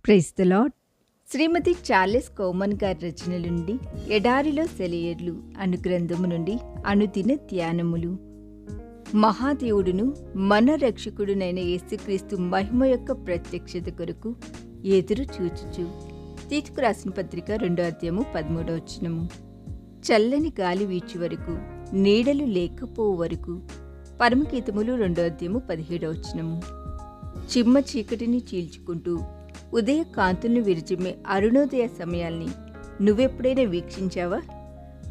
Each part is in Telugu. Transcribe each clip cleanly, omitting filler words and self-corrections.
Praise the Lord. Shrimati Charles Cowman గారి రచనల నుండి ఎడారిలో సెలయేర్లు అను గ్రంథము నుండి అనుదిన ధ్యానములు. మహాదేవుడును మన రక్షకుడునైన యేసుక్రీస్తు మహిమ యొక్క ప్రత్యక్షత కొరకు ఎదురు చూచుచు. తీతుకు రాసిన పత్రిక 2:13. చల్లని గాలి వీచు వరకు, నీడలు లేకపోవు వరకు. పరమగీతములు 2:17. చిమ్మ చీకటిని చీల్చుకుంటూ ఉదయ కాంతుల్ని విరిచిమ్మే అరుణోదయ సమయాల్ని నువ్వెప్పుడైనా వీక్షించావా?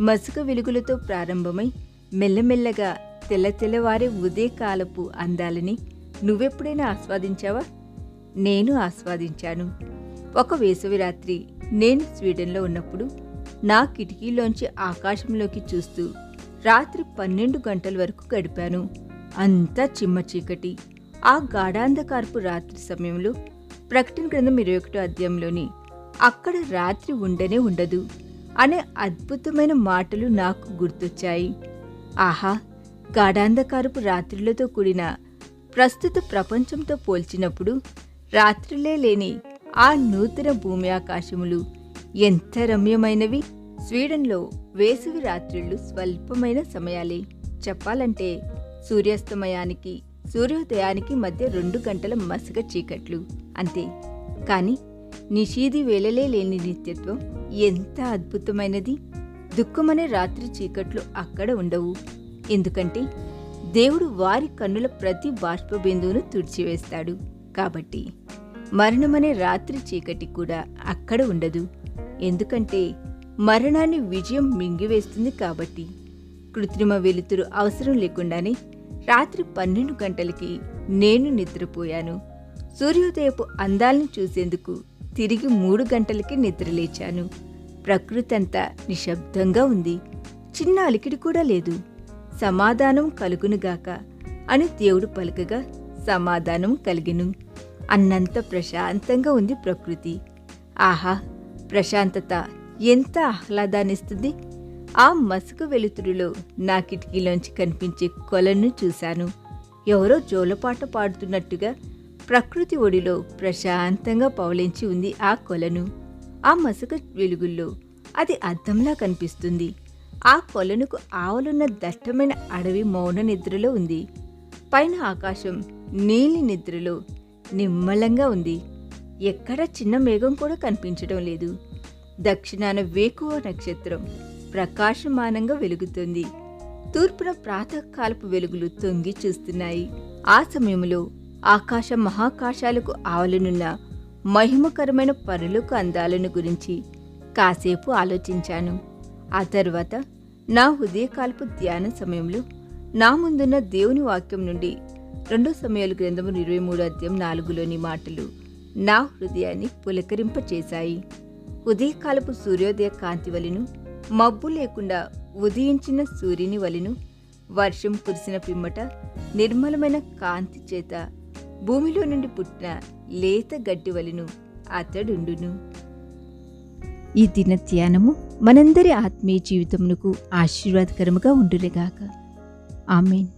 మసక వెలుగులతో ప్రారంభమై మెల్లమెల్లగా తెల్లవారే ఉదయకాలపు అందాలని నువ్వెప్పుడైనా ఆస్వాదించావా? నేను ఆస్వాదించాను. ఒక వేసవి రాత్రి నేను స్వీడన్లో ఉన్నప్పుడు నా కిటికీలోంచి ఆకాశంలోకి చూస్తూ రాత్రి 12 గంటల వరకు గడిపాను. అంతా చిమ్మ చీకటి. ఆ గాఢాంధకారపు రాత్రి సమయంలో ప్రకటన గ్రంథం 21 అక్కడ రాత్రి ఉండనే ఉండదు అనే అద్భుతమైన మాటలు నాకు గుర్తొచ్చాయి. ఆహా, గాఢాంధకారపు రాత్రులతో కూడిన ప్రస్తుత ప్రపంచంతో పోల్చినప్పుడు రాత్రులే లేని ఆ నూతన భూమి ఆకాశములు ఎంత రమ్యమైనవి! స్వీడన్లో వేసవి రాత్రుళ్ళు స్వల్పమైన సమయాలే. చెప్పాలంటే సూర్యాస్తమయానికి సూర్యోదయానికి మధ్య 2 గంటల మసక చీకట్లు అంతే. కాని నిషీది వేళలే లేని నిత్యత్వం ఎంత అద్భుతమైనది! దుఃఖమనే రాత్రి చీకట్లు అక్కడ ఉండవు. ఎందుకంటే దేవుడు వారి కన్నుల ప్రతి బాష్పబిందువును తుడిచివేస్తాడు. కాబట్టి మరణమనే రాత్రి చీకటి కూడా అక్కడ ఉండదు. ఎందుకంటే మరణాన్ని విజయం మింగివేస్తుంది. కాబట్టి కృత్రిమ వెలుతురు అవసరం లేకుండానే రాత్రి 12 గంటలకి నేను నిద్రపోయాను. సూర్యోదయపు అందాలను చూసేందుకు తిరిగి 3 గంటలకి నిద్రలేచాను. ప్రకృతి అంతా నిశ్శబ్దంగా ఉంది. చిన్న అలికిడి కూడా లేదు. సమాధానం కలుగునుగాక అని దేవుడు పలకగా సమాధానం కలిగెను. అన్నంత ప్రశాంతంగా ఉంది ప్రకృతి. ఆహా, ప్రశాంతత ఎంత ఆహ్లాదాన్నిస్తుంది! ఆ మసక వెలుతురులో నా కిటికీలోంచి కనిపించే కొలను చూశాను. ఎవరో జోలపాట పాడుతున్నట్టుగా ప్రకృతి ఒడిలో ప్రశాంతంగా పవళించి ఉంది ఆ కొలను. ఆ మసక వెలుగుల్లో అది అద్దంలా కనిపిస్తుంది. ఆ కొలనుకు ఆవలున్న దట్టమైన అడవి మౌన నిద్రలో ఉంది. పైన ఆకాశం నీలి నిద్రలో నిమ్మలంగా ఉంది. ఎక్కడ చిన్న మేఘం కూడా కనిపించడం లేదు. దక్షిణాన వేకువ నక్షత్రం ప్రకాశమానంగా వెలుగుతుంది. తూర్పున ప్రాతకాలపు వెలుగులు తొంగి చూస్తున్నాయి. ఆ సమయంలో ఆకాశ మహాకాశాలకు ఆవలనున్న మహిమకరమైన పరలోక అందాలను గురించి కాసేపు ఆలోచించాను. ఆ తర్వాత నా ఉదయకాలపు ధ్యాన సమయంలో నా ముందున్న దేవుని వాక్యం నుండి 2 సమూయేలు గ్రంథము 23:4 మాటలు నా హృదయాన్ని పులకరింపచేశాయి. ఉదయకాలపు సూర్యోదయ కాంతి వలెను, మబ్బు లేకుండా ఉదయించిన సూర్యుని వలెను, వర్షం కురిసిన పిమ్మట నిర్మలమైన కాంతి చేత భూమిలో నుండి పుట్టిన లేత గడ్డి వలెను అతడుండును. ఈ దిన ధ్యానము మనందరి ఆత్మీయ జీవితమునకు ఆశీర్వాదకరముగా ఉండునుగాక. ఆమేన్.